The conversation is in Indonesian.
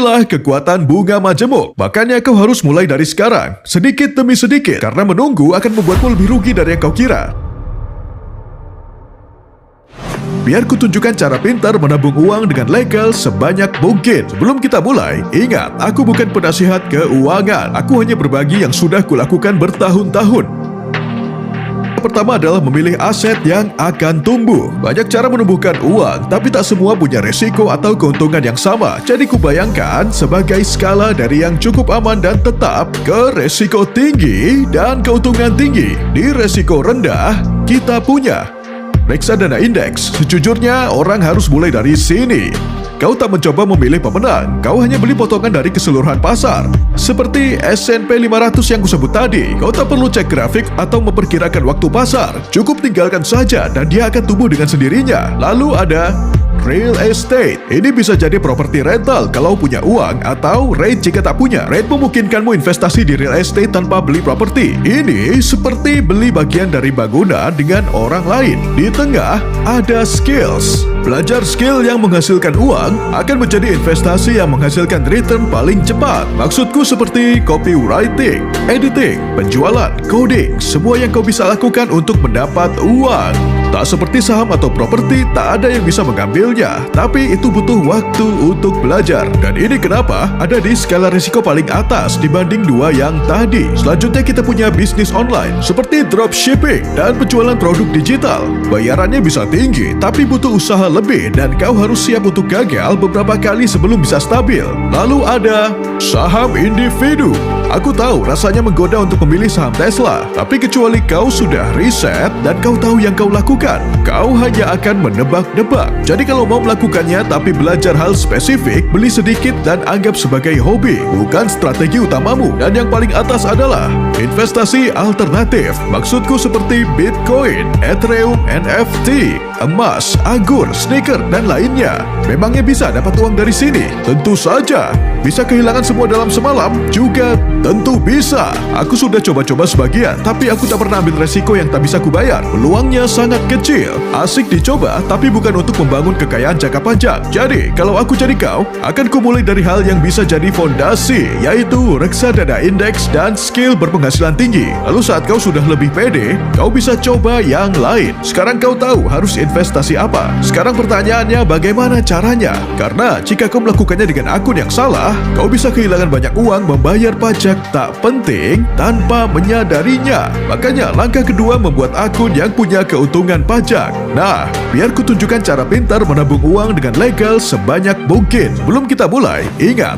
Inilah kekuatan bunga majemuk. Makanya kau harus mulai dari sekarang, sedikit demi sedikit, karena menunggu akan membuatmu lebih rugi dari yang kau kira. Biar kutunjukkan cara pintar menabung uang dengan legal sebanyak mungkin. Sebelum kita mulai, ingat, aku bukan penasihat keuangan. Aku hanya berbagi yang sudah kulakukan bertahun-tahun. Pertama adalah memilih aset yang akan tumbuh. Banyak cara menumbuhkan uang, tapi tak semua punya resiko atau keuntungan yang sama. Jadi kubayangkan sebagai skala dari yang cukup aman dan tetap ke resiko tinggi dan keuntungan tinggi. Di resiko rendah, kita punya reksadana indeks. Sejujurnya, orang harus mulai dari sini. Kau tak mencoba memilih pemenang, kau hanya beli potongan dari keseluruhan pasar. Seperti S&P 500 yang kusebut tadi, kau tak perlu cek grafik atau memperkirakan waktu pasar. Cukup tinggalkan saja dan dia akan tumbuh dengan sendirinya. Lalu ada real estate. Ini bisa jadi properti rental kalau punya uang, atau REIT jika tak punya. REIT memungkinkanmu investasi di real estate tanpa beli properti. Ini seperti beli bagian dari bangunan dengan orang lain. Di tengah ada skills. Belajar skill yang menghasilkan uang akan menjadi investasi yang menghasilkan return paling cepat. Maksudku seperti copywriting, editing, penjualan, coding, semua yang kau bisa lakukan untuk mendapat uang. Tak seperti saham atau properti, tak ada yang bisa mengambilnya, tapi itu butuh waktu untuk belajar. Dan ini kenapa ada di skala risiko paling atas dibanding dua yang tadi. Selanjutnya kita punya bisnis online, seperti dropshipping dan penjualan produk digital. Bayarannya bisa tinggi, tapi butuh usaha lebih dan kau harus siap untuk gagal beberapa kali sebelum bisa stabil. Lalu ada saham individu. Aku tahu rasanya menggoda untuk memilih saham Tesla, tapi kecuali kau sudah riset dan kau tahu yang kau lakukan, kau hanya akan menebak-nebak. Jadi kalau mau melakukannya tapi belajar hal spesifik, beli sedikit dan anggap sebagai hobi, bukan strategi utamamu. Dan yang paling atas adalah investasi alternatif. Maksudku seperti Bitcoin, Ethereum, NFT, emas, anggur, sneaker, dan lainnya. Memangnya bisa dapat uang dari sini? Tentu saja. Bisa kehilangan semua dalam semalam? Juga tentu bisa. Aku sudah coba-coba sebagian, tapi aku tak pernah ambil resiko yang tak bisa kubayar. Peluangnya sangat kecil. Asik dicoba, tapi bukan untuk membangun kekayaan jangka panjang. Jadi, kalau aku jadi kau, akan kumulai dari hal yang bisa jadi fondasi, yaitu reksadana indeks dan skill berpenghasilan tinggi. Lalu saat kau sudah lebih pede, kau bisa coba yang lain. Sekarang kau tahu harus investasi apa. Sekarang pertanyaannya, bagaimana caranya? Karena jika kau melakukannya dengan akun yang salah, kau bisa kehilangan banyak uang membayar pajak tak penting tanpa menyadarinya. Makanya langkah kedua membuat akun yang punya keuntungan pajak. Nah, biar kutunjukkan cara pintar menabung uang dengan legal sebanyak mungkin. Sebelum kita mulai, ingat,